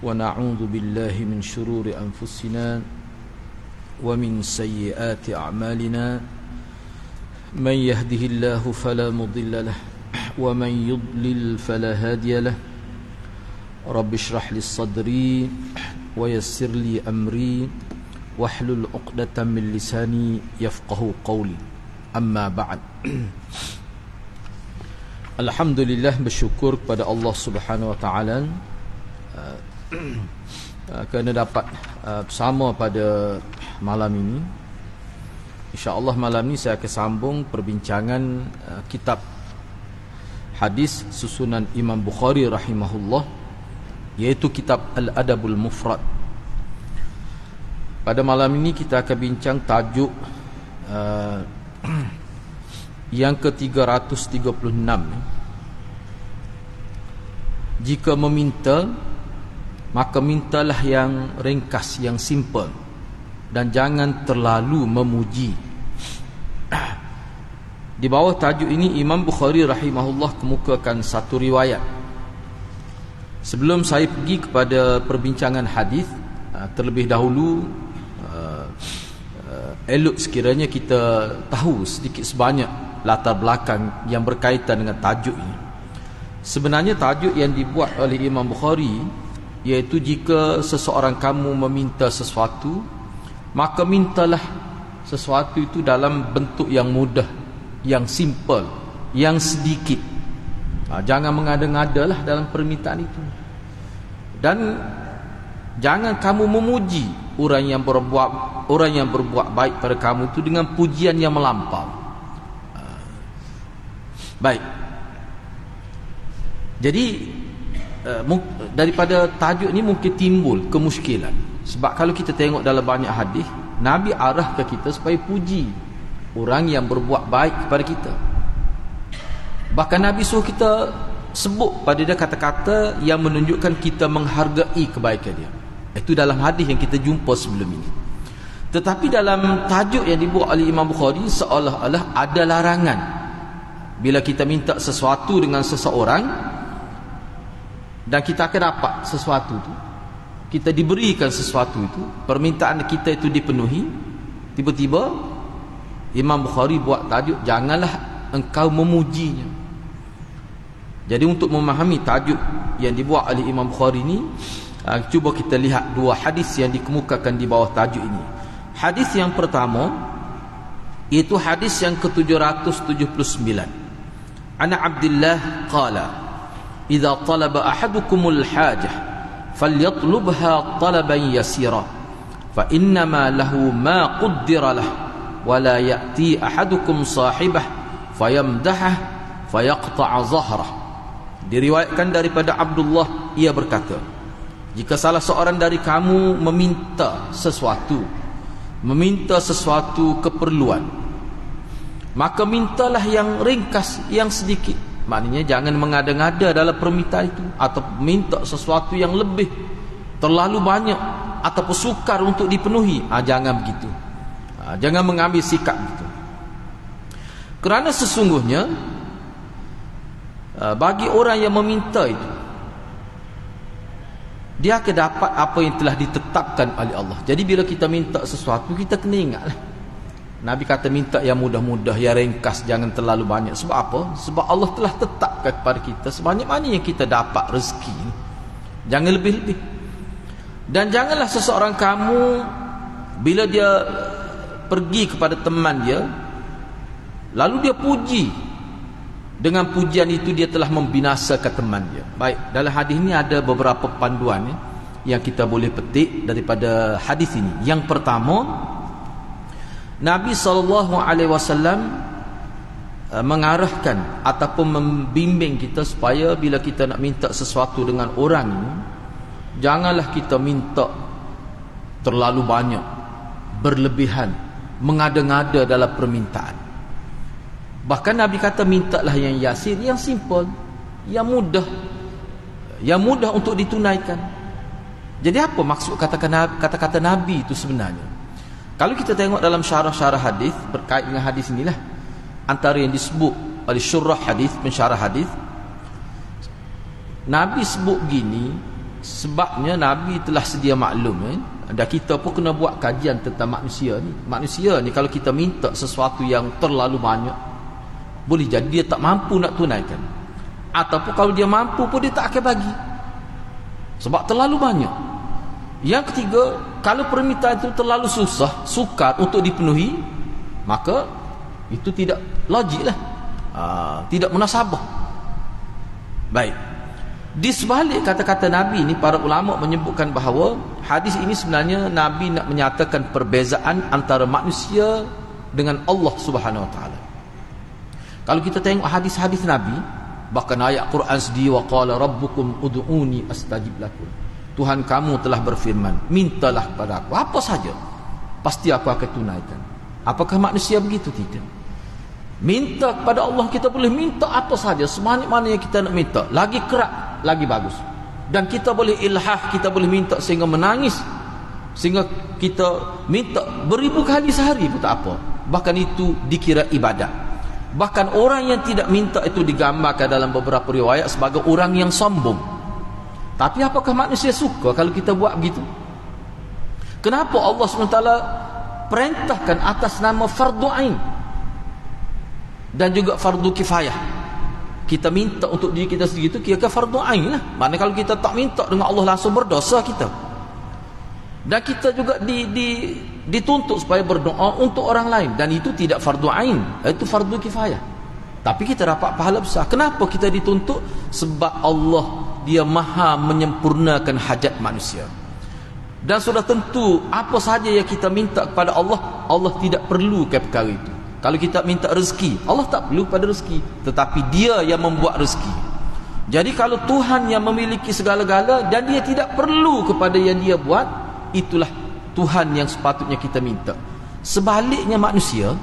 ونعوذ بالله من شرور أنفسنا ومن سيئات أعمالنا من يهده الله فلا مضل له ومن يضلل فلا هادي له رب اشرح لي صدري ويسر لي أمري واحلل عقدة من لساني يفقه قولي أما بعد. Alhamdulillah, bersyukur kepada Allah Subhanahu Wa Taala kerana dapat bersama pada malam ini. InsyaAllah malam ini saya akan sambung perbincangan kitab hadis susunan Imam Bukhari rahimahullah, iaitu kitab Al-Adabul Mufrad. Pada malam ini kita akan bincang tajuk yang ke-336. Jika meminta, maka mintalah yang ringkas, yang simple, dan jangan terlalu memuji. Di bawah tajuk ini Imam Bukhari rahimahullah kemukakan satu riwayat. Sebelum saya pergi kepada perbincangan hadis, terlebih dahulu elok sekiranya kita tahu sedikit sebanyak latar belakang yang berkaitan dengan tajuk ini. Sebenarnya tajuk yang dibuat oleh Imam Bukhari iaitu jika seseorang kamu meminta sesuatu, maka mintalah sesuatu itu dalam bentuk yang mudah, yang simple, yang sedikit. Jangan mengada-ngadalah dalam permintaan itu. Dan jangan kamu memuji orang yang berbuat baik pada kamu itu dengan pujian yang melampau. Baik. Jadi daripada tajuk ni mungkin timbul kemusykilan. Sebab kalau kita tengok dalam banyak hadis, Nabi arah ke kita supaya puji orang yang berbuat baik kepada kita. Bahkan Nabi suruh kita sebut pada dia kata-kata yang menunjukkan kita menghargai kebaikan dia. Itu dalam hadis yang kita jumpa sebelum ini. Tetapi dalam tajuk yang dibuat oleh Imam Bukhari, seolah-olah ada larangan. Bila kita minta sesuatu dengan seseorang dan kita akan dapat sesuatu itu, kita diberikan sesuatu itu, permintaan kita itu dipenuhi, tiba-tiba Imam Bukhari buat tajuk, janganlah engkau memujinya. Jadi untuk memahami tajuk yang dibuat oleh Imam Bukhari ini, cuba kita lihat dua hadis yang dikemukakan di bawah tajuk ini. Hadis yang pertama itu hadis yang ke-779. Ana Abdullah qala idza talaba ahadukumul hajah falyatlubha talaban yasira fa innama lahu ma qaddara lah wa la ya'ti ahadukum sahibah fayamdahah fayaqta'a zahrah. Diriwayatkan daripada Abdullah, ia berkata, jika salah seorang dari kamu meminta sesuatu keperluan, maka mintalah yang ringkas, yang sedikit. Maknanya jangan mengada-ngada dalam permintaan itu, atau minta sesuatu yang lebih, terlalu banyak, ataupun sukar untuk dipenuhi. Jangan begitu. Jangan mengambil sikap begitu. Kerana sesungguhnya bagi orang yang meminta itu, dia akan dapat apa yang telah ditetapkan oleh Allah. Jadi bila kita minta sesuatu, kita kena ingatlah, Nabi kata minta yang mudah-mudah, yang ringkas, jangan terlalu banyak. Sebab apa? Sebab Allah telah tetapkan kepada kita sebanyak mana yang kita dapat rezeki. Jangan lebih-lebih. Dan janganlah seseorang kamu bila dia pergi kepada teman dia, lalu dia puji, dengan pujian itu dia telah membinasakan teman dia. Baik, dalam hadis ini ada beberapa panduan yang kita boleh petik daripada hadis ini. Yang pertama, Nabi SAW mengarahkan ataupun membimbing kita supaya bila kita nak minta sesuatu dengan orang ini, janganlah kita minta terlalu banyak, berlebihan, mengada-ngada dalam permintaan. Bahkan Nabi kata mintalah yang yasir, yang simple, yang mudah untuk ditunaikan. Jadi apa maksud kata-kata Nabi itu sebenarnya? Kalau kita tengok dalam syarah-syarah hadis berkait dengan hadis inilah, antara yang disebut oleh syurah hadis, pensyarah hadis, Nabi sebut gini Sebabnya Nabi telah sedia maklum dan kita pun kena buat kajian tentang manusia ni. Manusia ni kalau kita minta sesuatu yang terlalu banyak, boleh jadi dia tak mampu nak tunaikan. Ataupun kalau dia mampu pun dia tak akan bagi, sebab terlalu banyak. Yang ketiga, kalau permintaan itu terlalu susah, sukar untuk dipenuhi, maka itu tidak logik lah, tidak munasabah. Baik, di sebalik kata-kata Nabi ni, para ulama menyebutkan bahawa hadis ini sebenarnya Nabi nak menyatakan perbezaan antara manusia dengan Allah Subhanahu Wa Taala. Kalau kita tengok hadis-hadis Nabi, bahkan ayat Quran sendiri, wa qala rabbukum ud'uni astajib lakum, Tuhan kamu telah berfirman, mintalah kepada aku apa saja, pasti aku akan tunaikan. Apakah manusia begitu? Tidak. Minta kepada Allah, kita boleh minta apa saja, sebanyak-mana yang kita nak minta, lagi kerak lagi bagus. Dan kita boleh ilhah, kita boleh minta sehingga menangis, sehingga kita minta beribu kali sehari pun tak apa. Bahkan itu dikira ibadat. Bahkan orang yang tidak minta itu digambarkan dalam beberapa riwayat sebagai orang yang sombong. Tapi apakah manusia suka kalau kita buat begitu? Kenapa Allah SWT perintahkan atas nama fardu ain dan juga fardu kifayah? Kita minta untuk diri kita sendiri itu kira-kira fardu ain lah. Maknanya kalau kita tak minta dengan Allah langsung, berdosa kita. Dan kita juga dituntut supaya berdoa untuk orang lain, dan itu tidak fardu ain, itu fardu kifayah. Tapi kita dapat pahala besar. Kenapa kita dituntut? Sebab Allah dia maha menyempurnakan hajat manusia. Dan sudah tentu apa sahaja yang kita minta kepada Allah, Allah tidak perlu ke perkara itu. Kalau kita minta rezeki, Allah tak perlu pada rezeki, tetapi dia yang membuat rezeki. Jadi kalau Tuhan yang memiliki segala-gala dan dia tidak perlu kepada yang dia buat, itulah Tuhan yang sepatutnya kita minta. Sebaliknya manusia,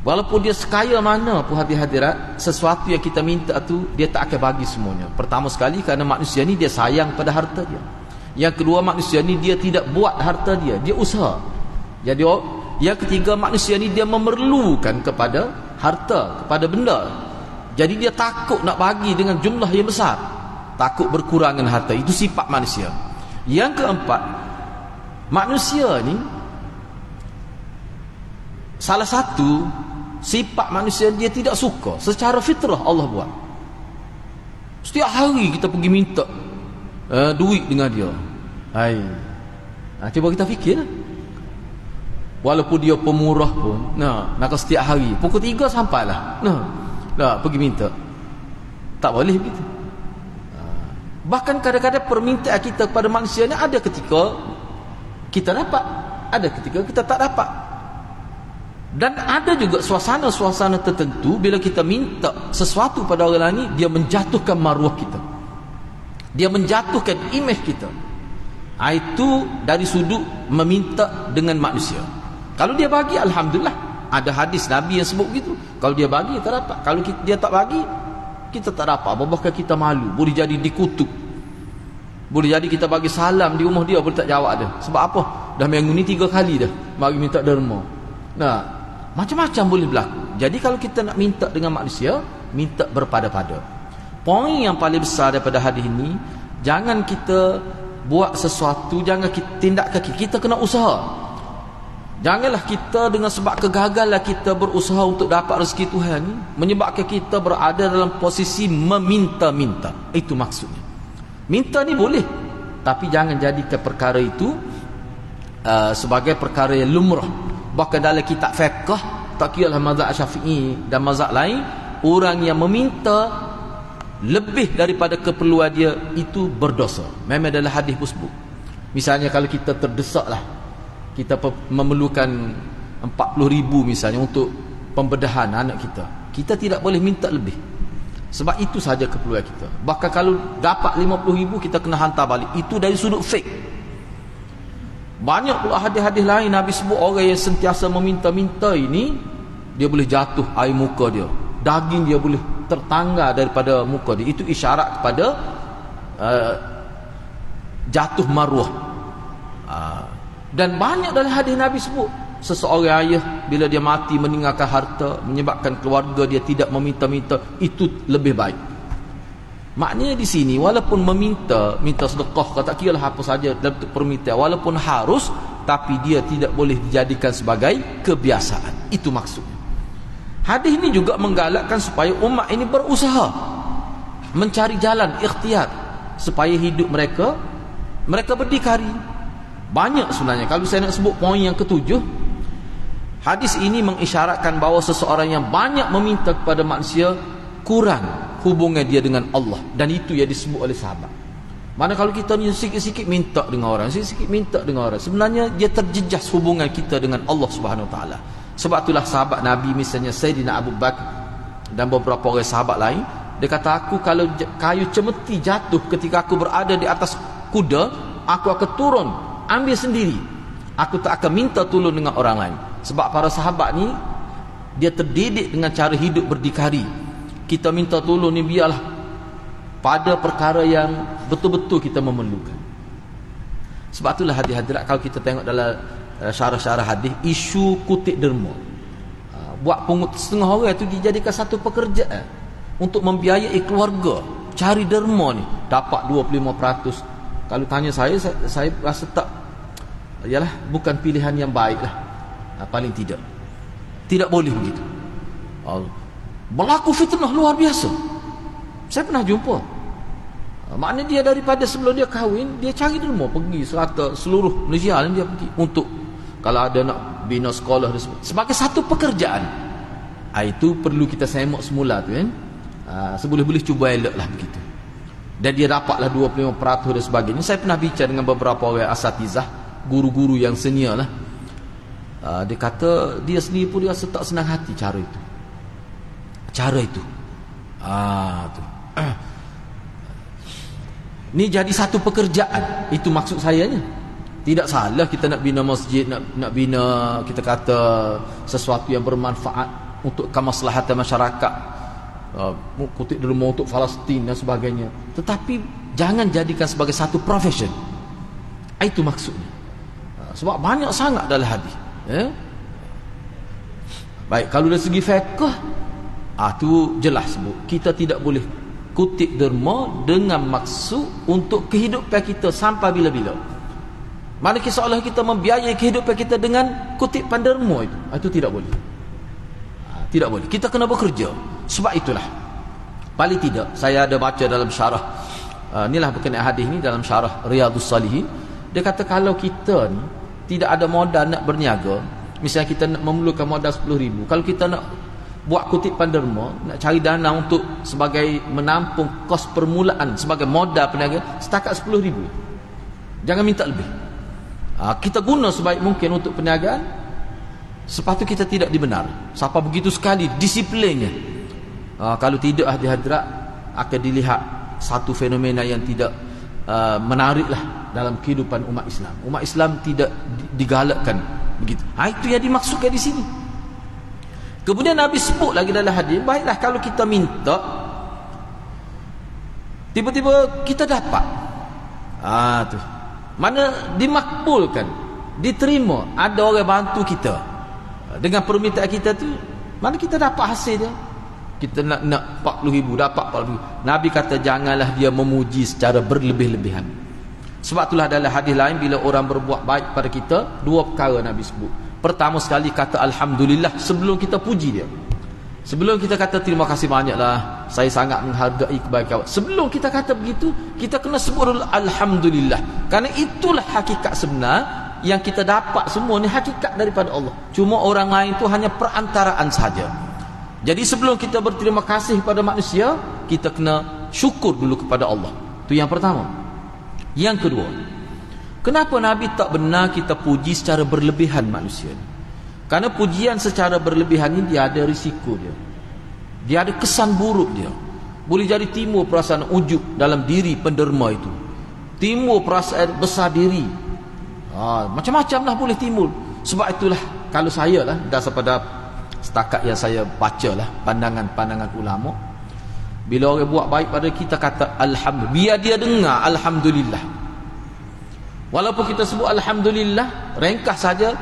walaupun dia sekaya mana pun hadirat, sesuatu yang kita minta tu dia tak akan bagi semuanya. Pertama sekali kerana manusia ni dia sayang pada harta dia. Yang kedua, manusia ni dia tidak buat harta dia, dia usaha. Jadi yang ketiga, manusia ni dia memerlukan kepada harta, kepada benda. Jadi dia takut nak bagi dengan jumlah yang besar, takut berkurangan harta. Itu sifat manusia. Yang keempat, manusia ni salah satu sifat manusia, dia tidak suka, secara fitrah Allah buat. Setiap hari kita pergi minta duit dengan dia. Hai, cuba kita fikir, walaupun dia pemurah pun, nak setiap hari pukul 3 sampailah, pergi minta. Tak boleh begitu. Bahkan kadang-kadang permintaan kita kepada manusia ni, ada ketika kita dapat, ada ketika kita tak dapat. Dan ada juga suasana-suasana tertentu bila kita minta sesuatu pada orang lain, dia menjatuhkan maruah kita, dia menjatuhkan imej kita. Itu dari sudut meminta dengan manusia. Kalau dia bagi, alhamdulillah, ada hadis Nabi yang sebut begitu. Kalau dia bagi, kita dapat. Kalau dia tak bagi, kita tak dapat. Bahkan kita malu, boleh jadi dikutuk, boleh jadi kita bagi salam di rumah dia, boleh tak jawab dah. Sebab apa? Dah minggu ni 3 kali dah bagi minta derma. Macam-macam boleh berlaku. Jadi kalau kita nak minta dengan manusia, minta berpada-pada. Poin yang paling besar daripada hadis ini, jangan kita buat sesuatu, jangan kita tindakan, kita kena usaha. Janganlah kita dengan sebab kegagalan kita berusaha untuk dapat rezeki Tuhan ni, menyebabkan kita berada dalam posisi meminta-minta. Itu maksudnya. Minta ni boleh, tapi jangan jadikan perkara itu sebagai perkara yang lumrah. Bahkan dalam kitab fiqh, tak kira lah mazhab Syafi'i dan mazhab lain, orang yang meminta lebih daripada keperluan dia itu berdosa. Memang dalam hadis tersebut. Misalnya kalau kita terdesak lah, kita memerlukan 40,000 misalnya untuk pembedahan anak kita, kita tidak boleh minta lebih, sebab itu sahaja keperluan kita. Bahkan kalau dapat 50,000, kita kena hantar balik. Itu dari sudut fake. Banyak pula hadis-hadis lain Nabi sebut orang yang sentiasa meminta-minta ini, dia boleh jatuh air muka dia, daging dia boleh tertanggar daripada muka dia. Itu isyarat kepada jatuh maruah. Dan banyak dalam hadis Nabi sebut, seseorang ayah bila dia mati meninggalkan harta, menyebabkan keluarga dia tidak meminta-minta, itu lebih baik. Maknanya di sini walaupun minta sedekah, kata kira lah apa saja dalam permintaan, walaupun harus, tapi dia tidak boleh dijadikan sebagai kebiasaan. Itu maksudnya. Hadis ini juga menggalakkan supaya umat ini berusaha mencari jalan ikhtiar supaya hidup mereka berdikari. Banyak sebenarnya. Kalau saya nak sebut poin yang ketujuh, hadis ini mengisyaratkan bahawa seseorang yang banyak meminta kepada manusia, kurang hubungan dia dengan Allah. Dan itu yang disebut oleh sahabat. Mana kalau kita ni sikit-sikit minta dengan orang, sikit-sikit minta dengan orang, sebenarnya dia terjejas hubungan kita dengan Allah Subhanahu Wa Taala. Sebab itulah sahabat Nabi, misalnya Sayyidina Abu Bakar dan beberapa orang sahabat lain, dia kata, aku kalau kayu cemeti jatuh ketika aku berada di atas kuda, aku akan turun ambil sendiri, aku tak akan minta tolong dengan orang lain. Sebab para sahabat ni dia terdidik dengan cara hidup berdikari. Kita minta tolong ni biarlah pada perkara yang betul-betul kita memerlukan. Sebab itulah hadirat, kalau kita tengok dalam syarah-syarah hadis, isu kutik derma, buat pungut setengah orang tu dijadikan satu pekerjaan untuk membiayai keluarga, cari derma ni dapat 25%. Kalau tanya saya rasa tak, yalah, bukan pilihan yang baik lah. Paling tidak boleh begitu. Berlaku fitnah luar biasa. Saya pernah jumpa, maknanya dia daripada sebelum dia kahwin, dia cari derma, pergi serata seluruh Malaysia dia pergi untuk, kalau ada nak bina sekolah sebagai satu pekerjaan. Itu perlu kita semak semula tu kan. Seboleh-boleh cuba elok lah begitu. Dan dia dapatlah 25% dan sebagainya. Saya pernah bicara dengan beberapa orang asatizah, guru-guru yang senior lah. Dia kata dia sendiri pun dia rasa tak senang hati cara itu. Tu. Ni jadi satu pekerjaan. Itu maksud saya ni. Tidak salah kita nak bina masjid, nak bina, kita kata sesuatu yang bermanfaat untuk kemaslahatan masyarakat, kutip derma untuk Palestin dan sebagainya. Tetapi jangan jadikan sebagai satu profession. Itu maksudnya. Sebab banyak sangat dalam hadis. Baik, kalau dari segi fiqh, tu jelas sebut kita tidak boleh kutip derma dengan maksud untuk kehidupan kita sampai bila-bila. Mana kisah kita membiayai kehidupan kita dengan kutipan derma itu tidak boleh. Tidak boleh. Kita kena bekerja. Sebab itulah, paling tidak saya ada baca dalam syarah, inilah berkenaan hadis ni dalam syarah Riyadhus Salihin. Dia kata kalau kita ni tidak ada modal nak berniaga, misalnya kita nak memerlukan modal 10,000, kalau kita nak buat kutipan derma, nak cari dana untuk sebagai menampung kos permulaan sebagai modal peniaga, setakat 10,000. Jangan minta lebih. Kita guna sebaik mungkin untuk perniagaan. Sepatutnya kita tidak dibenar. Siapa begitu sekali disiplinnya. Kalau tidak, hadirat, akan dilihat satu fenomena yang tidak menariklah dalam kehidupan umat Islam. Umat Islam tidak digalakkan begitu. Itu yang dimaksudkan di sini. Kemudian Nabi sebut lagi dalam hadis, baiklah kalau kita minta, tiba-tiba kita dapat. Tu. Mana dimakbulkan, diterima, ada orang bantu kita dengan permintaan kita tu, mana kita dapat hasil dia. Kita nak 40,000, dapat 40,000. Nabi kata janganlah dia memuji secara berlebih-lebihan. Sebab itulah dalam hadis lain, bila orang berbuat baik pada kita, dua perkara Nabi sebut. Pertama sekali kata alhamdulillah sebelum kita puji dia. Sebelum kita kata terima kasih banyaklah, saya sangat menghargai kebaikan. Sebelum kita kata begitu, kita kena sebut dulu alhamdulillah. Kerana itulah hakikat sebenar yang kita dapat, semua ni hakikat daripada Allah. Cuma orang lain tu hanya perantaraan saja. Jadi sebelum kita berterima kasih kepada manusia, kita kena syukur dulu kepada Allah. Itu yang pertama. Yang kedua, kenapa Nabi tak benar kita puji secara berlebihan manusia? Karena pujian secara berlebihan ini dia ada risiko dia. Dia ada kesan buruk dia. Boleh jadi timbul perasaan ujub dalam diri penderma itu. Timbul perasaan besar diri. Macam-macam lah boleh timbul. Sebab itulah, kalau saya lah, dasar pada setakat yang saya baca lah, pandangan-pandangan ulama, bila orang buat baik pada kita, kata alhamdulillah, biar dia dengar alhamdulillah. Walaupun kita sebut alhamdulillah, ringkas saja,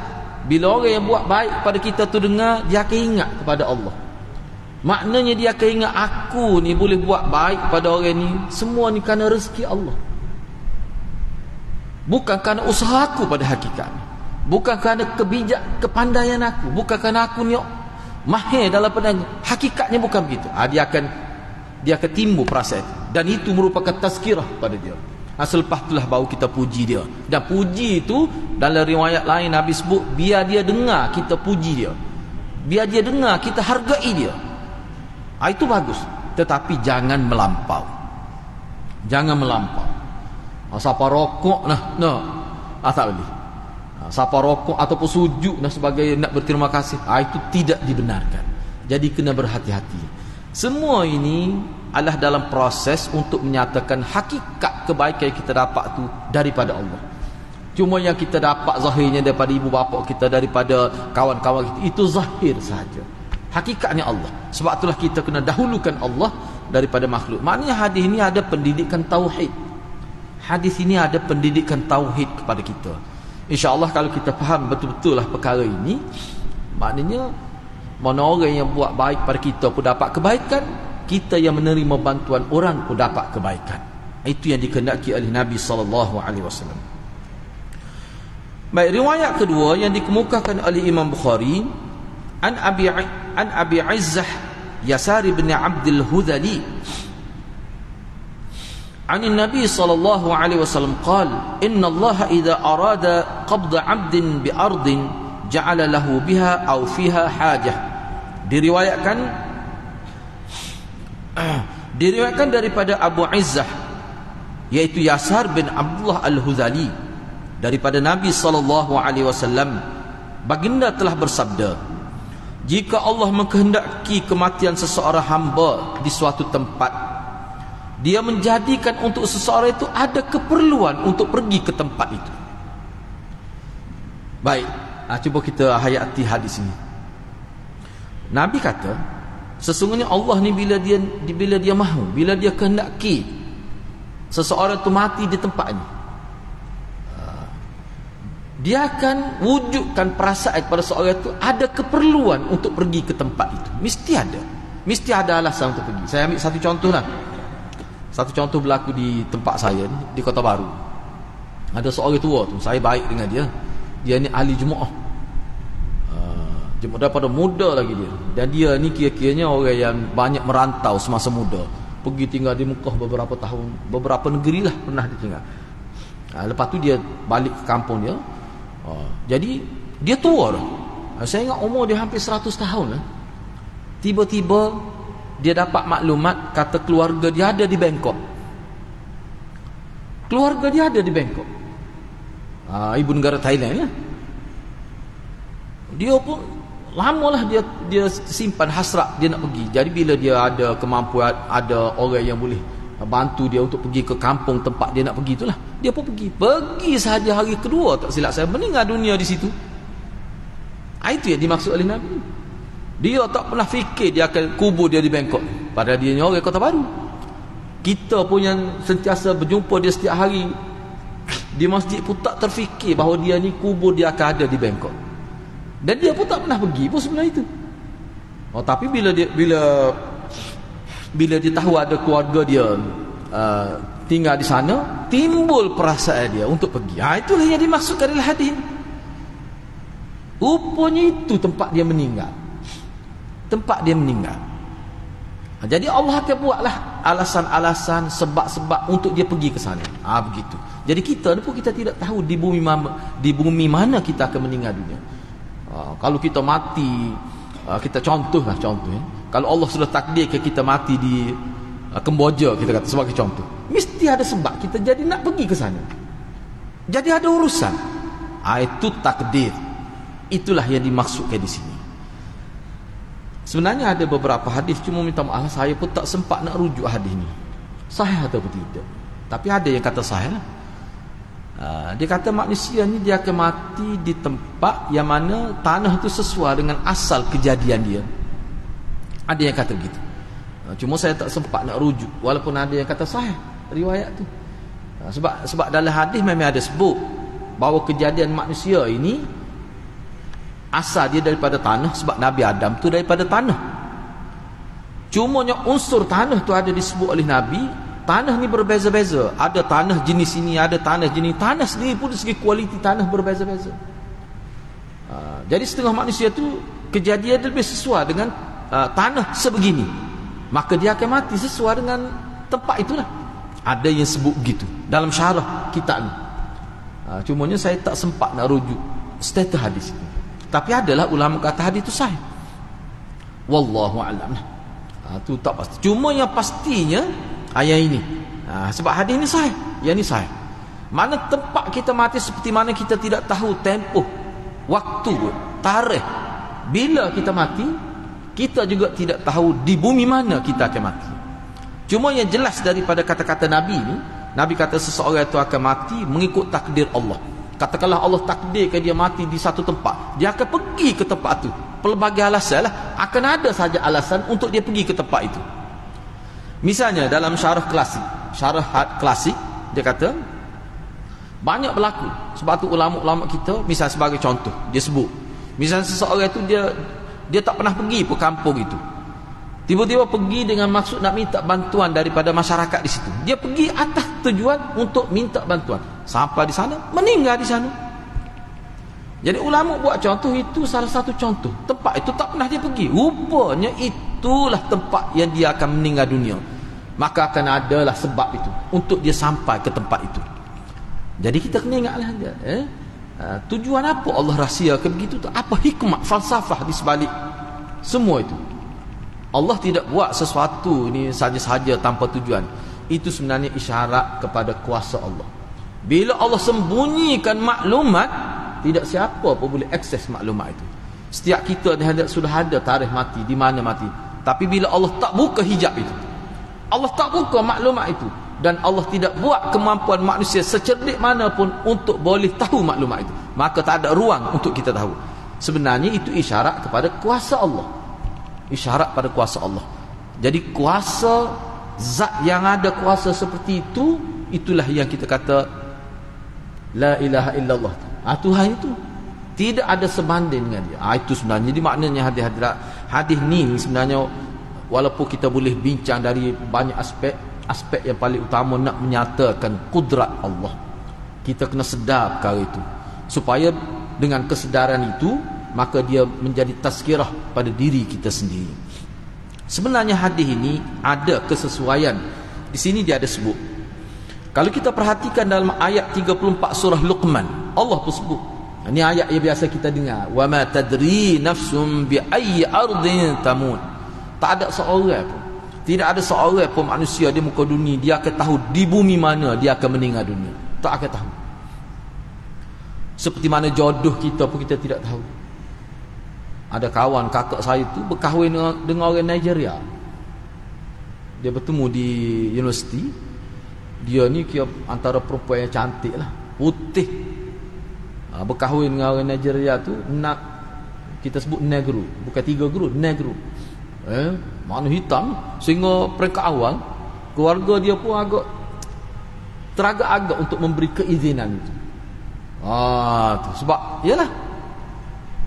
bila orang yang buat baik pada kita tu dengar, dia akan ingat kepada Allah. Maknanya dia akan ingat, aku ni boleh buat baik pada orang ni, semua ni kerana rezeki Allah, bukan kerana usaha aku pada hakikatnya, bukan kerana kepandaian aku, bukan kerana aku ni mahir dalam pandang. Hakikatnya bukan begitu. Dia akan timbul perasaan itu, dan itu merupakan tazkirah pada dia. Selepas itulah baru kita puji dia. Dan puji itu dalam riwayat lain Nabi sebut, biar dia dengar kita puji dia, biar dia dengar kita hargai dia. Itu bagus, tetapi jangan melampau. Jangan melampau. Siapa rokok tak boleh. Siapa rokok ataupun sujud dan sebagainya nak berterima kasih, itu tidak dibenarkan. Jadi kena berhati-hati. Semua ini adalah dalam proses untuk menyatakan hakikat kebaikan yang kita dapat tu daripada Allah. Cuma yang kita dapat zahirnya daripada ibu bapa kita, daripada kawan-kawan kita, itu zahir saja. Hakikatnya Allah. Sebab itulah kita kena dahulukan Allah daripada makhluk. Maknanya hadis ini ada pendidikan tauhid. Hadis ini ada pendidikan tauhid kepada kita. InsyaAllah kalau kita faham betul-betul lah perkara ini, maknanya mana orang yang buat baik pada kita pun dapat kebaikan, kita yang menerima bantuan orang pun dapat kebaikan. Itu yang dikehendaki oleh Nabi SAW. Baik, riwayat kedua yang dikemukakan oleh Imam Bukhari, an Abi Izzah Yasar bin Abdul Hudhali عن النبي صلى الله عليه وسلم قال إن الله إذا أراد قبض عبد بأرض جعل له بها أو فيها حاجة. Diriwayatkan daripada Abu Izzah, yaitu Yasar bin Abdullah Al-Hudhali, daripada Nabi SAW, baginda telah bersabda, jika Allah mengkehendaki kematian seseorang hamba di suatu tempat, dia menjadikan untuk seseorang itu ada keperluan untuk pergi ke tempat itu. Baik, cuba kita hayati hadis ini. Nabi kata, sesungguhnya Allah ni bila dia mahu, bila dia kehendaki seseorang itu mati di tempat ini, dia akan wujudkan perasaan pada seorang itu ada keperluan untuk pergi ke tempat itu. Mesti ada alasan untuk pergi. Saya ambil satu contoh lah. Satu contoh berlaku di tempat saya ni, di Kota Baru. Ada seorang tua tu, saya baik dengan dia. Dia ni ahli Jumaat. Jumaat daripada muda lagi dia. Dan dia ni kira-kiranya orang yang banyak merantau semasa muda. Pergi tinggal di Mekah beberapa tahun, beberapa negeri lah pernah dia tinggal. Lepas tu dia balik ke kampung dia. Jadi dia tua dah. Saya ingat umur dia hampir 100 tahun lah. Tiba-tiba dia dapat maklumat kata keluarga dia ada di Bangkok. Keluarga dia ada di Bangkok. Ibu negara Thailand lah. Dia pun lamalah dia simpan hasrat dia nak pergi. Jadi bila dia ada kemampuan, ada orang yang boleh bantu dia untuk pergi ke kampung tempat dia nak pergi itulah, dia pun pergi. Pergi sahaja hari kedua, tak silap saya, meninggal dunia di situ. Itu yang dimaksud oleh Nabi. Dia tak pernah fikir dia akan kubur dia di Bangkok. Padahal dia ni orang Kota Baru. Kita pun yang sentiasa berjumpa dia setiap hari di masjid pun tak terfikir bahawa dia ni kubur dia akan ada di Bangkok. Dan dia pun tak pernah pergi pun sebenarnya itu. Tapi bila dia tahu ada keluarga dia tinggal di sana, timbul perasaan dia untuk pergi. Itulah yang dimaksudkan dalam hadis ini. Rupanya itu tempat dia meninggal. Jadi Allah akan buatlah alasan-alasan, sebab-sebab untuk dia pergi ke sana. Begitu. Jadi kita pun kita tidak tahu di bumi mana kita akan meninggal dunia. Kalau kita mati, kita contoh. Kalau Allah sudah takdirkan kita mati di Kemboja, kita kata sebagai contoh, mesti ada sebab kita jadi nak pergi ke sana. Jadi ada urusan. Itu takdir. Itulah yang dimaksudkan di sini. Sebenarnya ada beberapa hadis, cuma minta maaf saya pun tak sempat nak rujuk hadis ni sahih atau tidak. Tapi ada yang kata sahih lah. Dia kata manusia ni dia akan mati di tempat yang mana tanah tu sesuai dengan asal kejadian dia. Ada yang kata begitu. Cuma saya tak sempat nak rujuk, walaupun ada yang kata sahih riwayat tu. Sebab dalam hadis memang ada sebut bahawa kejadian manusia ini asal dia daripada tanah, sebab Nabi Adam tu daripada tanah. Cumanya unsur tanah tu ada disebut oleh Nabi. Tanah ni berbeza-beza. Ada tanah jenis ini, ada tanah jenis. Tanah sendiri pun dari segi kualiti tanah berbeza-beza. Jadi setengah manusia tu kejadian dia lebih sesuai dengan tanah sebegini, maka dia akan mati sesuai dengan tempat itulah. Ada yang sebut begitu dalam syarah kitab ni. Cumanya saya tak sempat nak rujuk status hadis itu. Tapi adalah ulama kata hadis itu sahih. Wallahu a'lam. Tu tak pasti. Cuma yang pastinya ayat ini. Sebab hadis ni sahih. Yang ni sahih. Mana tempat kita mati seperti mana kita tidak tahu tempoh, waktu, tarikh bila kita mati. Kita juga tidak tahu di bumi mana kita akan mati. Cuma yang jelas daripada kata-kata Nabi ni, Nabi kata seseorang itu akan mati mengikut takdir Allah. Katakanlah Allah takdirkan dia mati di satu tempat, dia akan pergi ke tempat itu. Pelbagai alasan lah, akan ada saja alasan untuk dia pergi ke tempat itu. Misalnya dalam syarah klasik dia kata banyak berlaku. Sebab tu ulama-ulama kita, misal sebagai contoh, dia sebut misal seseorang itu dia tak pernah pergi ke kampung itu, tiba-tiba pergi dengan maksud nak minta bantuan daripada masyarakat di situ. Dia pergi atas tujuan untuk minta bantuan. Sampai di sana, meninggal di sana. Jadi ulama buat contoh itu salah satu contoh. Tempat itu tak pernah dia pergi. Rupanya itulah tempat yang dia akan meninggal dunia. Maka akan adalah sebab itu untuk dia sampai ke tempat itu. Jadi kita kena ingatlah dia. Tujuan apa Allah rahsiakan begitu tu? Apa hikmah, falsafah di sebalik semua itu? Allah tidak buat sesuatu ni saja-saja tanpa tujuan. Itu sebenarnya isyarat kepada kuasa Allah. Bila Allah sembunyikan maklumat, tidak siapa pun boleh akses maklumat itu. Setiap kita sudah ada tarikh mati, di mana mati. Tapi bila Allah tak buka hijab itu, Allah tak buka maklumat itu, dan Allah tidak buat kemampuan manusia secerdik mana pun untuk boleh tahu maklumat itu, maka tak ada ruang untuk kita tahu. Sebenarnya itu isyarat kepada kuasa Allah. Isyarat pada kuasa Allah. Jadi kuasa zat yang ada kuasa seperti itu, itulah yang kita kata la ilaha illallah. Tuhan itu tidak ada sebanding dengan dia. Itu sebenarnya. Jadi maknanya hadis ni sebenarnya, walaupun kita boleh bincang dari banyak aspek yang paling utama nak menyatakan kudrat Allah, kita kena sedar perkara itu, supaya dengan kesedaran itu maka dia menjadi tazkirah pada diri kita sendiri. Sebenarnya hadis ini ada kesesuaian. Di sini dia ada sebut. Kalau kita perhatikan dalam ayat 34 surah Luqman, Allah pun sebut. Ini ayat yang biasa kita dengar. Wa ma tadri nafsum bi ayyi ardin tamut. Tak ada seorang pun, tidak ada seorang pun manusia di muka dunia dia akan tahu di bumi mana dia akan meninggal dunia. Tak akan tahu. Seperti mana jodoh kita pun kita tidak tahu. Ada kawan kakak saya tu berkahwin dengan orang Nigeria. Dia bertemu di universiti. Dia ni kira antara perempuan yang cantik lah, putih. Berkahwin dengan orang Nigeria tu, nak kita sebut negro, bukan tiga guru, negro. Mana hitam, sehingga peringkat awal keluarga dia pun agak teragak-agak untuk memberi keizinan itu. Tu sebab yalah,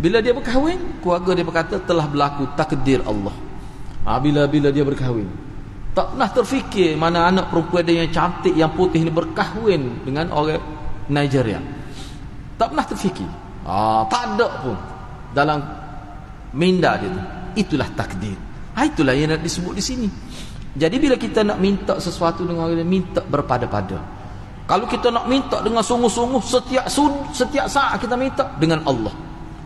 bila dia berkahwin, keluarga dia berkata telah berlaku takdir Allah. Bila dia berkahwin, tak pernah terfikir mana anak perempuan dia yang cantik, yang putih ni berkahwin dengan orang Nigeria. Tak pernah terfikir. Tak ada pun dalam minda dia tu. Itulah takdir. Itulah yang nak disebut di sini. Jadi bila kita nak minta sesuatu dengan orang, minta berpada-pada. Kalau kita nak minta dengan sungguh-sungguh, setiap saat kita minta dengan Allah.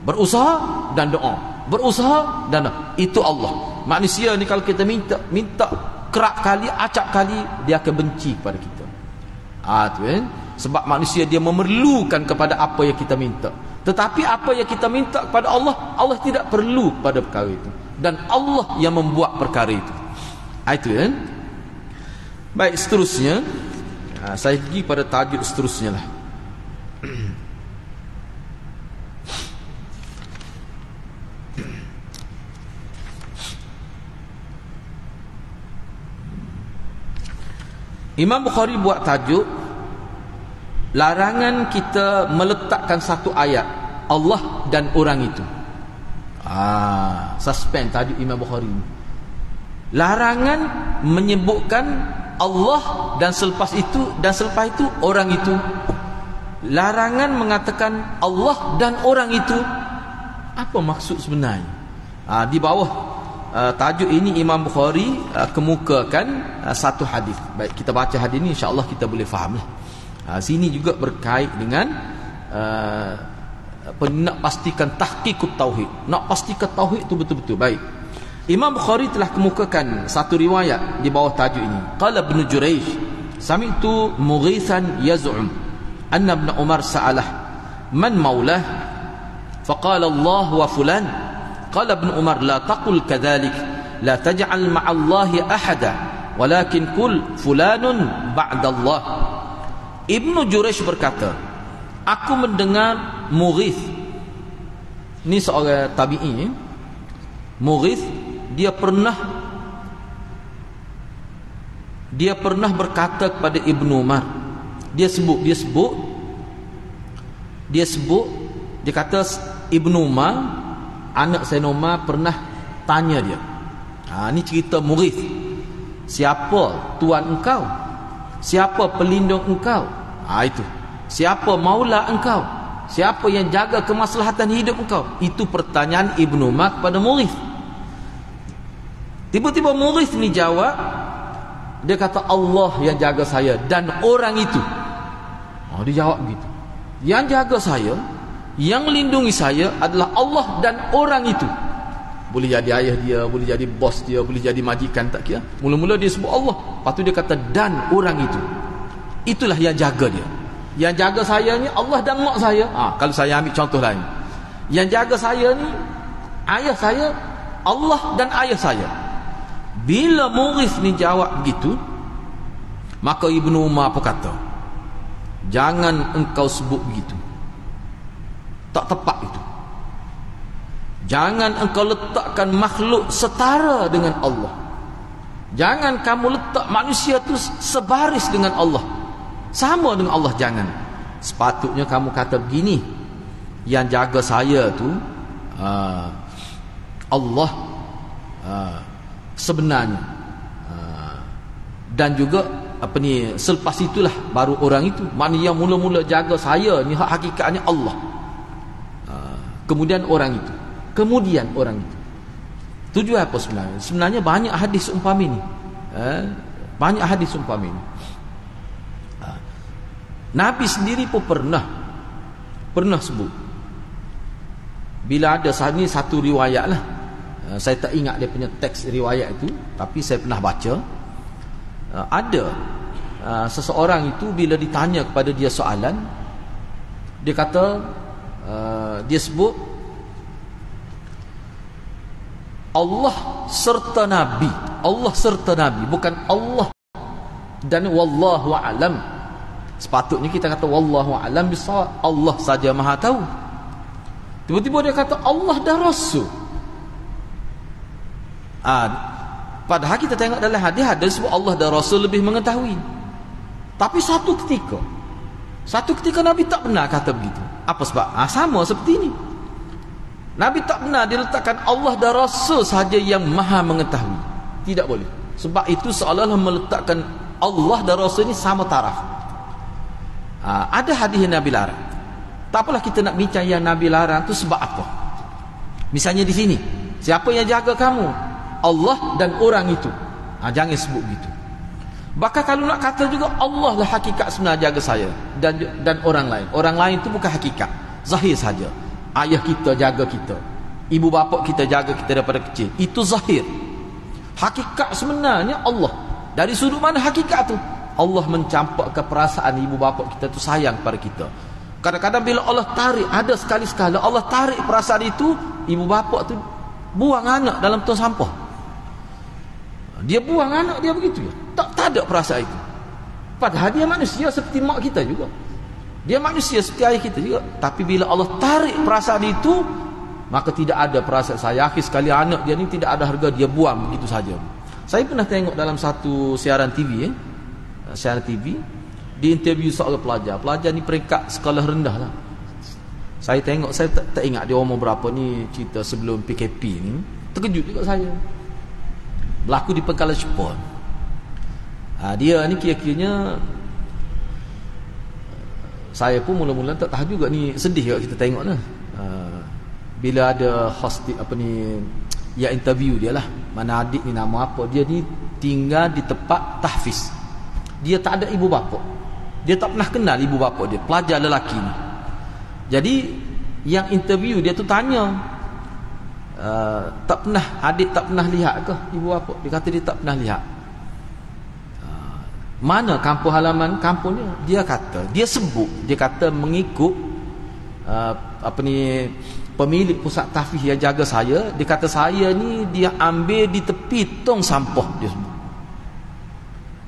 Berusaha dan doa. Berusaha dan doa. Itu Allah. Manusia ni kalau kita minta kerak kali, acap kali, dia akan benci kepada kita. Tu kan? Sebab manusia dia memerlukan kepada apa yang kita minta. Tetapi apa yang kita minta kepada Allah, Allah tidak perlu pada perkara itu. Dan Allah yang membuat perkara itu. Itu kan? Baik, seterusnya saya pergi pada tajuk seterusnya lah. Imam Bukhari buat tajuk larangan kita meletakkan satu ayat Allah dan orang itu. Suspend tajuk Imam Bukhari. Larangan menyebutkan Allah dan selepas itu orang itu. Larangan mengatakan Allah dan orang itu. Apa maksud sebenarnya? Di bawah tajuk ini Imam Bukhari kemukakan satu hadis. Baik, kita baca hadis ini, insya-Allah kita boleh fahamlah. Sini juga berkait dengan nak pastikan tahqiqut tauhid, nak pastikan tauhid itu betul-betul baik. Imam Bukhari telah kemukakan satu riwayat di bawah tajuk ini. Qala Ibn Jurayj, sami'tu Mughithan yaz'um anna Ibn Umar sa'alah man maulah faqala Allah wa fulan. Qala Ibn Umar la taqul kadhalik, la taj'al ma'allahi ahada walakin qul fulanun ba'da Allah. Ibn Jurayj berkata, aku mendengar Mughith, ni seorang tabi'i, Mughith, dia pernah berkata kepada Ibn Umar, dia kata Ibn Umar, anak Sayyidina Umar pernah tanya dia. Ni cerita Mughith, siapa tuan engkau, siapa pelindung engkau? Itu. Siapa maula engkau? Siapa yang jaga kemaslahatan hidup engkau? Itu pertanyaan Ibn Umar kepada Mughith. Tiba-tiba Mughith ni jawab, dia kata Allah yang jaga saya dan orang itu. Dia jawab begitu. Yang jaga saya, yang melindungi saya adalah Allah dan orang itu. Boleh jadi ayah dia, boleh jadi bos dia, boleh jadi majikan, tak kira. Mula-mula dia sebut Allah, lepas tu dia kata dan orang itu. Itulah yang jaga dia. Yang jaga saya ni Allah dan mak saya. Kalau saya ambil contoh lain, yang jaga saya ni ayah saya, Allah dan ayah saya. Bila Mughith ni jawab begitu, maka Ibnu Umar apa kata? Jangan engkau sebut begitu, tak tepat itu. Jangan engkau letakkan makhluk setara dengan Allah. Jangan kamu letak manusia tu sebaris dengan Allah, sama dengan Allah. Jangan. Sepatutnya kamu kata begini, yang jaga saya tu Allah sebenarnya, dan juga selepas itulah baru orang itu. Maknanya yang mula-mula jaga saya ni hakikatnya Allah, kemudian orang itu, kemudian orang itu. Tujuan apa sebenarnya? Sebenarnya banyak hadis umpama ini, banyak hadis umpama ini. Nabi sendiri pun pernah sebut. Bila ada satu riwayat lah, saya tak ingat dia punya teks riwayat itu, tapi saya pernah baca, ada seseorang itu bila ditanya kepada dia soalan, dia kata, dia sebut Allah serta Nabi, bukan Allah dan wallahu a'lam. Sepatutnya kita kata wallahu a'lam bisawab, Allah saja maha tahu. Tiba-tiba dia kata Allah dan Rasul. Padahal kita tengok dalam hadis ada sebut Allah dan Rasul lebih mengetahui. Tapi satu ketika Nabi tak benar kata begitu. Apa sebab? Sama seperti ini. Nabi tak benar dia letakkan Allah dan Rasul sahaja yang maha mengetahui. Tidak boleh. Sebab itu seolah-olah meletakkan Allah dan Rasul ini sama taraf. Ada hadis yang Nabi larang. Tak apalah kita nak bincang yang Nabi larang tu sebab apa. Misalnya di sini, siapa yang jaga kamu? Allah dan orang itu. Jangan sebut begitu. Bahkan kalau nak kata juga Allah lah hakikat sebenarnya jaga saya dan orang lain. Orang lain itu bukan hakikat, zahir saja. Ayah kita jaga kita, ibu bapa kita jaga kita daripada kecil, itu zahir. Hakikat sebenarnya Allah. Dari sudut mana hakikat tu? Allah mencampakkan perasaan ibu bapa kita tu sayang pada kita. Kadang-kadang bila Allah tarik, ada sekali-sekala Allah tarik perasaan itu, ibu bapa tu buang anak dalam tong sampah. Dia buang anak dia begitu ya. Tak ada perasaan itu. Padahal dia manusia seperti mak kita juga. Dia manusia seperti ayah kita juga. Tapi bila Allah tarik perasaan itu, maka tidak ada perasaan saya. Akhir sekali anak dia ni tidak ada harga, dia buang begitu saja. Saya pernah tengok dalam satu siaran TV, siaran TV, di interview seorang pelajar. Pelajar ni peringkat sekolah rendah lah. Saya tengok, saya tak ingat dia umur berapa ni, cerita sebelum PKP ni. Terkejut juga saya. berlaku di Kuala Lumpur. Dia ni kira-kiranya saya pun mula-mula tak tahu juga ni, sedih kat kita tengok ni. Bila ada host yang interview dia lah, mana adik ni nama apa, dia ni tinggal di tempat tahfiz. Dia tak ada ibu bapa, dia tak pernah kenal ibu bapa dia, pelajar lelaki ni. Jadi yang interview dia tu tanya, tak pernah, adik tak pernah lihat ke ibu bapa? Dia kata dia tak pernah lihat. Mana kampung halaman kampungnya? Dia kata, dia sebut, dia kata mengikut pemilik pusat tahfiz yang jaga saya, dia kata saya ni dia ambil di tepi tong sampah, dia sebut.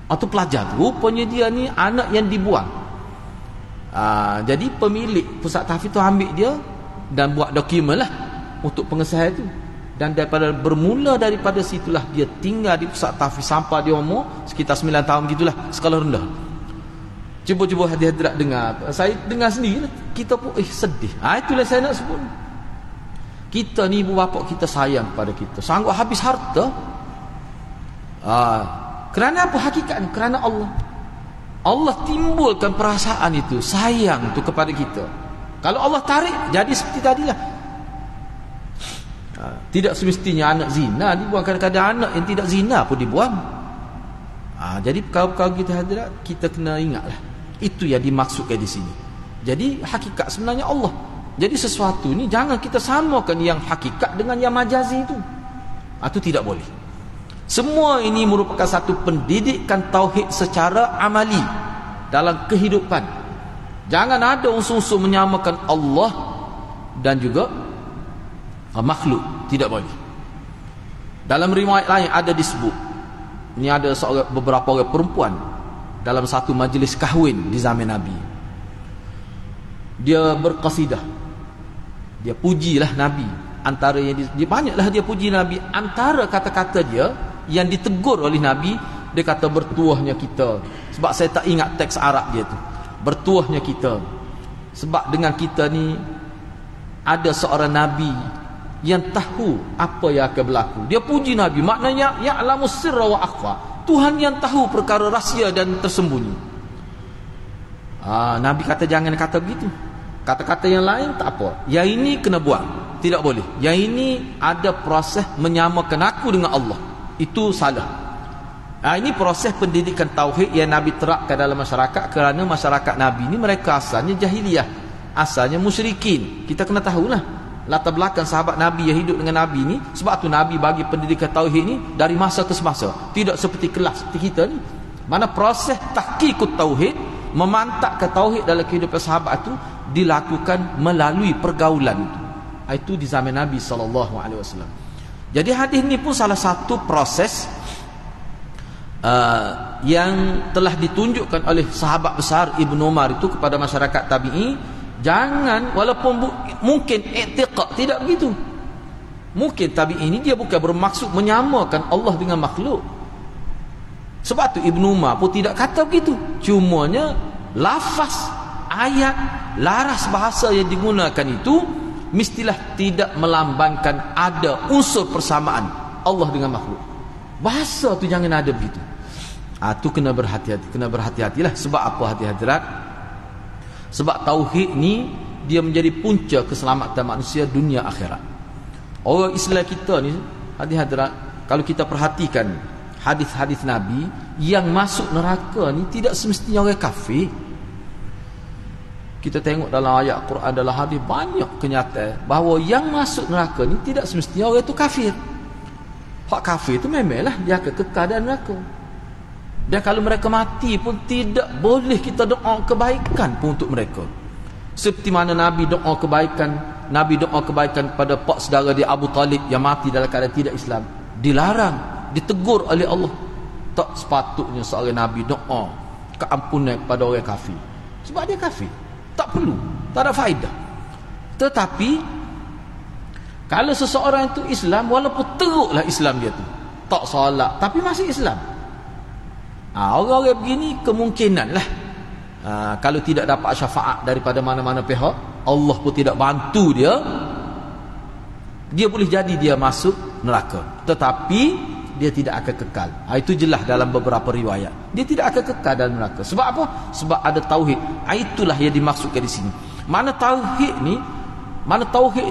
Atau pelajar tu rupanya dia ni anak yang dibuang. Jadi pemilik pusat tahfiz tu ambil dia dan buat dokumen lah untuk pengesahan tu. Dan bermula daripada situlah dia tinggal di pusat tahfiz sampai dia umur sekitar 9 tahun gitulah, sekolah rendah. Cuba-cuba hadirat dengar. Saya dengar sendiri, kita pun sedih. Itulah saya nak sebut. Kita ni ibu bapa kita sayang pada kita, sanggup habis harta. Kerana apa hakikatnya? Kerana Allah. Allah timbulkan perasaan itu, sayang tu kepada kita. Kalau Allah tarik, jadi seperti tadilah. Tidak semestinya anak zina dibuang, kadang-kadang anak yang tidak zina pun dibuang. Jadi kalau kita hadirat, kita kena ingatlah, itu yang dimaksudkan di sini. Jadi hakikat sebenarnya Allah. Jadi sesuatu ni jangan kita samakan yang hakikat dengan yang majazi itu. Itu tidak boleh. Semua ini merupakan satu pendidikan tauhid secara amali dalam kehidupan. Jangan ada unsur-unsur menyamakan Allah dan juga makhluk, tidak boleh. Dalam riwayat lain ada disebut, ini ada beberapa orang perempuan dalam satu majlis kahwin di zaman Nabi. Dia berqasidah, dia pujilah Nabi. Antara yang dia banyaklah dia puji Nabi. Antara kata-kata dia yang ditegur oleh Nabi, dia kata bertuahnya kita. Sebab saya tak ingat teks Arab dia tu. Bertuahnya kita, sebab dengan kita ni ada seorang Nabi yang tahu apa yang akan berlaku. Dia puji Nabi, maknanya ya'lamus sirra wa akhfa, Tuhan yang tahu perkara rahsia dan tersembunyi. Nabi kata jangan kata begitu. Kata-kata yang lain tak apa, yang ini kena buang, tidak boleh. Yang ini ada proses menyamakan aku dengan Allah, itu salah. Ini proses pendidikan tauhid yang Nabi terapkan dalam masyarakat. Kerana masyarakat Nabi ni mereka asalnya jahiliyah, asalnya musyrikin. Kita kena tahulah latar belakang sahabat Nabi yang hidup dengan Nabi ni. Sebab tu Nabi bagi pendidikan tauhid ni dari masa ke semasa, tidak seperti kelas seperti kita ni, mana proses tahqiqut tauhid, memantapkan tauhid dalam kehidupan sahabat itu dilakukan melalui pergaulan itu. Itu di zaman Nabi SAW. Jadi hadis ni pun salah satu proses yang telah ditunjukkan oleh sahabat besar Ibnu Umar itu kepada masyarakat tabi'i. Jangan, walaupun mungkin i'tiqad tidak begitu, mungkin tabi'i ini dia bukan bermaksud menyamakan Allah dengan makhluk. Sebab tu Ibnu Umar pun tidak kata begitu. Cumanya lafaz, ayat, laras bahasa yang digunakan itu mestilah tidak melambangkan ada unsur persamaan Allah dengan makhluk. Bahasa tu jangan ada begitu. Tu kena berhati-hati, kena berhati-hatilah. Sebab apa hati-hadirat? Sebab tauhid ni dia menjadi punca keselamatan manusia dunia akhirat. Orang Islam kita ni hadirat, kalau kita perhatikan hadis-hadis Nabi, yang masuk neraka ni tidak semestinya orang kafir. Kita tengok dalam ayat Quran, dalam hadis, banyak kenyataan bahawa yang masuk neraka ni tidak semestinya orang itu kafir. Hak kafir itu memanglah dia akan kekal dalam neraka. Dan kalau mereka mati pun tidak boleh kita doa kebaikan pun untuk mereka. Seperti mana Nabi doa kebaikan, Nabi doa kebaikan kepada pak saudara dia Abu Talib yang mati dalam keadaan tidak Islam. Dilarang, ditegur oleh Allah. Tak sepatutnya seorang Nabi doa keampunan kepada orang kafir, sebab dia kafir. Tak perlu, tak ada faedah. Tetapi kalau seseorang itu Islam, walaupun teruklah Islam dia tu, tak solat tapi masih Islam, orang-orang begini kemungkinan lah, kalau tidak dapat syafaat daripada mana-mana pihak, Allah pun tidak bantu dia, dia boleh jadi dia masuk neraka. Tetapi dia tidak akan kekal. Itu jelas dalam beberapa riwayat. Dia tidak akan kekal dalam neraka. Sebab apa? Sebab ada tauhid. Itulah yang dimaksudkan di sini. Mana tauhid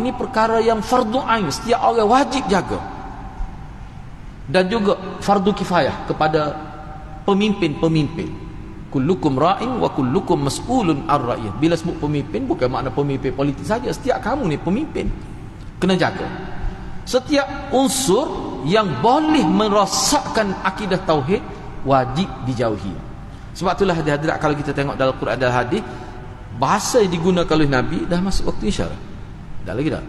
ni perkara yang fardu ain, setiap orang wajib jaga. Dan juga fardu kifayah kepada pemimpin-pemimpin. Kullukum ra'in wa kullukum mas'ulun ar-ra'iyah. Bila sebut pemimpin, bukan makna pemimpin politik saja. Setiap kamu ni pemimpin, kena jaga. Setiap unsur yang boleh merosakkan akidah tauhid wajib dijauhi. Sebab itulah hadirat, kalau kita tengok dalam Quran dan hadis, bahasa yang digunakan oleh Nabi dah masuk waktu isyarat. Dah lagi dah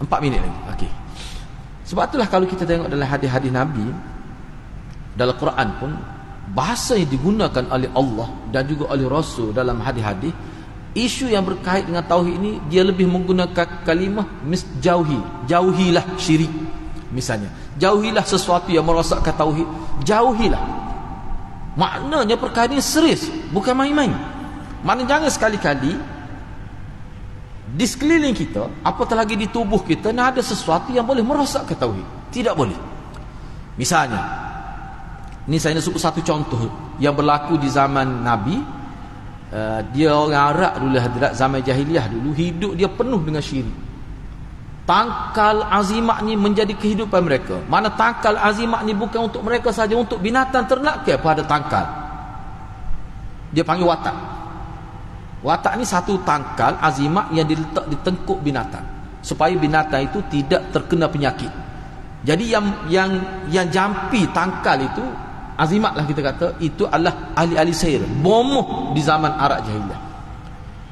4 minit lagi. Okey. Sebab itulah kalau kita tengok dalam hadis-hadis Nabi, dalam Quran pun, bahasa yang digunakan oleh Allah dan juga oleh Rasul dalam hadis-hadis, isu yang berkait dengan tauhid ini, dia lebih menggunakan kalimah jauhilah syirik. Misalnya, jauhilah sesuatu yang merosakkan tauhid, jauhilah. Maknanya perkara ini serius, bukan main-main. Maknanya jangan sekali-kali di sekeliling kita, apatah lagi di tubuh kita, ada sesuatu yang boleh merosakkan tauhid. Tidak boleh. Misalnya, ini saya nak sebut satu contoh yang berlaku di zaman Nabi. Dia orang Arab dulu, hadirat, zaman jahiliah dulu, hidup dia penuh dengan syirik. Tangkal azimat ni menjadi kehidupan mereka. Mana tangkal azimat ni bukan untuk mereka saja, untuk binatang ternak ke apa ada tangkal. Dia panggil watak. Watak ni satu tangkal azimat yang diletak di tengkuk binatang, supaya binatang itu tidak terkena penyakit. Jadi yang jampi tangkal itu, azimat lah kita kata, itu adalah ahli-ahli sihir, bomoh di zaman Arab jahiliah.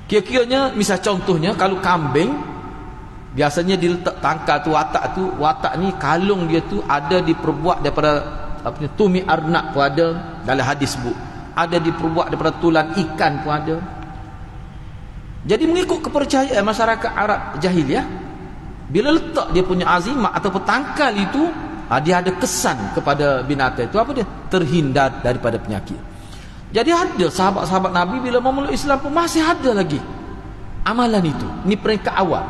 Kira-kiranya, misal contohnya, kalau kambing biasanya diletak tangkal tu, watak ni kalung dia tu ada diperbuat daripada tumi arnak pun ada, dalam hadis sebut. Ada diperbuat daripada tulang ikan pun ada. Jadi mengikut kepercayaan masyarakat Arab jahiliah, bila letak dia punya azimat atau tangkal itu, dia ada kesan kepada binatang itu, apa dia? Terhindar daripada penyakit. Jadi ada sahabat-sahabat Nabi bila memeluk Islam pun masih ada lagi amalan itu. Ini peringkat awal.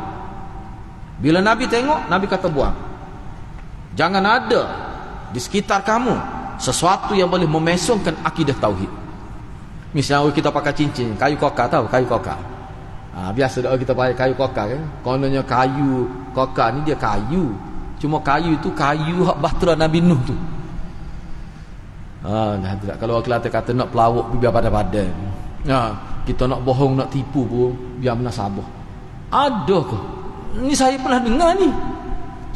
Bila Nabi tengok, Nabi kata buang. Jangan ada di sekitar kamu sesuatu yang boleh memesongkan akidah tauhid. Misalnya kita pakai cincin kayu kokar, tahu kayu kokar? Biasa dah kita pakai kayu kokar kan. Kononnya kayu kokar ni dia kayu. Cuma kayu tu kayu hak bahtera Nabi Nuh tu. Kalau orang Kelantan kata nak pelawak biar padan-padan. Kita nak bohong, nak tipu pun biar menasabah. Ada ke? Ni saya pernah dengar ni.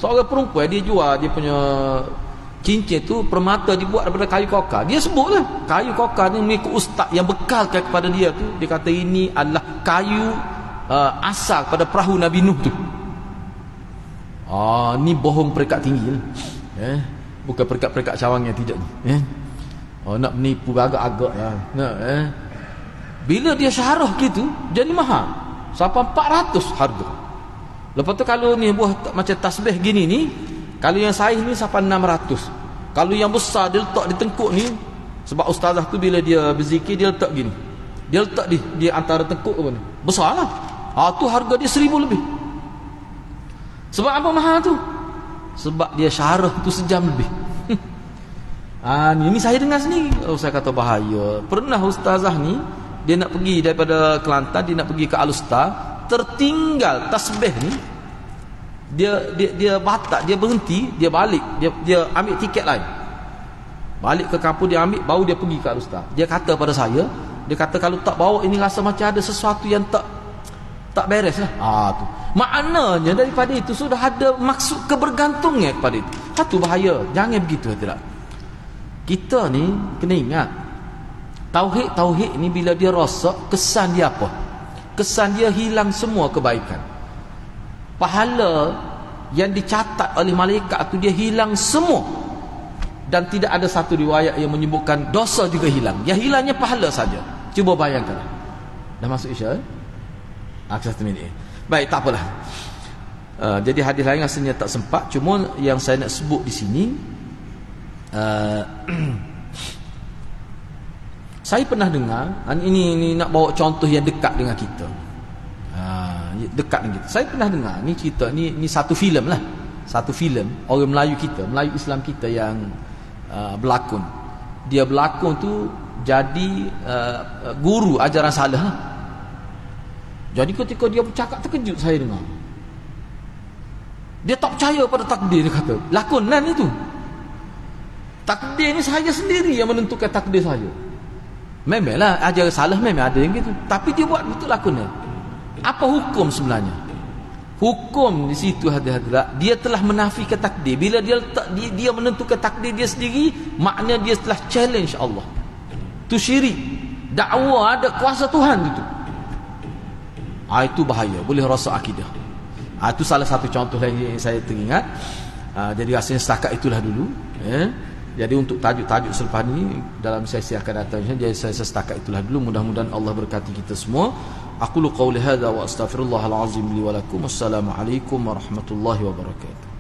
Seorang perempuan dia jual dia punya cincin tu, permata dibuat daripada kayu kokar. Dia sebut lah kayu kokar ni mengikut ustaz yang bekalkan kepada dia tu. Dia kata ini adalah kayu asal pada perahu Nabi Nuh tu. Ni bohong peringkat tinggi lah. Bukan peringkat-peringkat cawangan, tidak ni. Nak menipu agak-agak lah. Bila dia syarah gitu, jadi mahal. Sampai 400 harga. Lepas tu kalau ni buah macam tasbih gini ni, kalau yang saiz ni sampai 600. Kalau yang besar dia letak di tengkuk ni, sebab ustazah tu bila dia berzikir dia letak gini. Dia letak di antara tengkuk apa ni. Besar lah. Tu harga dia 1000 lebih. Sebab apa mahal tu? Sebab dia syarah tu sejam lebih. Ni saya dengar sendiri. Saya kata bahaya. Pernah ustazah ni, dia nak pergi daripada Kelantan, dia nak pergi ke Al-Ustaz, tertinggal tasbih ni. Dia batak, dia berhenti, dia balik, dia ambil tiket lain. Balik ke kampung dia ambil, baru dia pergi ke Al-Ustaz. Dia kata pada saya, dia kata kalau tak bawa ini rasa macam ada sesuatu yang tak beres lah. Tu. Maknanya daripada itu sudah ada maksud kebergantungan kepada itu. Itu bahaya. Jangan begitu, tidak. Kita ni kena ingat, tauhid ni bila dia rosak, kesan dia apa? Kesan dia hilang semua kebaikan. Pahala yang dicatat oleh malaikat tu dia hilang semua. Dan tidak ada satu riwayat yang menyebutkan dosa juga hilang. Yang hilangnya pahala saja. Cuba bayangkan. Dah masuk Isya? 1 minit. Baik, tak apalah. Jadi hadis lain rasanya tak sempat. Cuma yang saya nak sebut di sini, saya pernah dengar, ini nak bawa contoh yang dekat dengan kita. Dekat dengan kita. Saya pernah dengar ni cerita, ni satu filem lah. satu filem orang Melayu kita, Melayu Islam kita yang berlakon. Dia berlakon tu jadi guru ajaran salah. Jadi ketika dia bercakap terkejut saya dengar. Dia tak percaya pada takdir, dia kata. Lakonan itu. Takdir ni saya sendiri yang menentukan takdir saya. Memanglah ajaran salah memang ada yang gitu. Tapi dia buat betul lakonan. Apa hukum sebenarnya? Hukum di situ hadirat, dia telah menafikan takdir. Bila dia menentukan takdir dia sendiri, maknanya dia telah challenge Allah. Itu syirik. Dakwa ada kuasa Tuhan itu. Itu bahaya, boleh rosak akidah. Itu salah satu contoh lagi yang saya teringat. Jadi rasanya setakat itulah dulu. Jadi untuk tajuk-tajuk selepas ni dalam sesi akan datang, jadi saya setakat itulah dulu. Mudah-mudahan Allah berkati kita semua. Aqulu qawli hadza wa astaghfirullahal azim li wa lakum. Assalamualaikum warahmatullahi wabarakatuh.